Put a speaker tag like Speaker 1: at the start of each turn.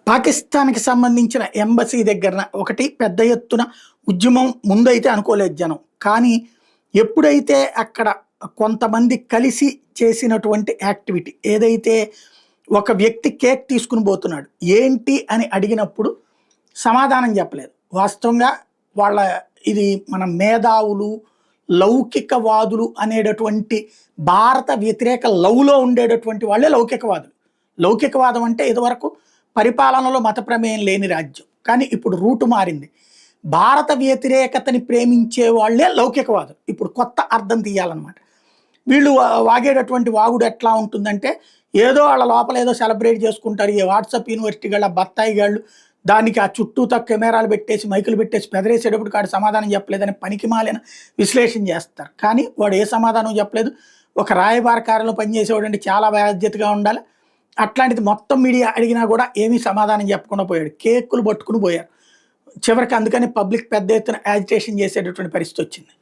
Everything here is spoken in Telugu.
Speaker 1: పాకిస్తాన్‌కి సంబంధించిన ఎంబసీ దగ్గరన ఒకటి పెద్ద ఎత్తున ఉద్యమం ముందైతే అనుకోలేదు జనం. కానీ ఎప్పుడైతే అక్కడ కొంతమంది కలిసి చేసినటువంటి యాక్టివిటీ ఏదైతే ఒక వ్యక్తి కేక్ తీసుకొని పోతున్నాడు. ఏంటి అని అడిగినప్పుడు సమాధానం చెప్పలేదు. వాస్తవంగా వాళ్ళ ఇది మన మేధావులు, లౌకికవాదులు అనేటటువంటి భారత వ్యతిరేక లవ్‌లో ఉండేటటువంటి వాళ్ళే లౌకికవాదులు. లౌకికవాదం అంటే ఇదివరకు పరిపాలనలో మత ప్రమేయం లేని రాజ్యం. కానీ ఇప్పుడు రూటు మారింది. భారత వ్యతిరేకతని ప్రేమించే వాళ్ళే లౌకికవాదులు. ఇప్పుడు కొత్త అర్థం తీయాలన్నమాట. వీళ్ళు వాగేటటువంటి వాగుడు ఎట్లా ఉంటుందంటే, ఏదో వాళ్ళ లోపల ఏదో సెలబ్రేట్ చేసుకుంటారు. ఈ వాట్సాప్ యూనివర్సిటీ గళ్ళ బత్తాయి గాళ్ళు దానికి ఆ చుట్టూతా కెమెరాలు పెట్టేసి, మైకులు పెట్టేసి బెదిరేసేటప్పుడు కాడు సమాధానం చెప్పలేదని పనికిమాలిన విశ్లేషణ చేస్తారు. కానీ వాడు ఏ సమాధానం చెప్పలేదు. ఒక రాయబార కార్యాలయంలో పనిచేసేవాడంటే చాలా బాధ్యతగా ఉండాలి. అట్లాంటిది మొత్తం మీడియా అడిగినా కూడా ఏమీ సమాధానం చెప్పకుండా పోయాడు. కేకులు పట్టుకుని పోయారు. చివరికి అందుకని పబ్లిక్ పెద్ద ఎత్తున యాజిటేషన్ చేసేటటువంటి పరిస్థితి వచ్చింది.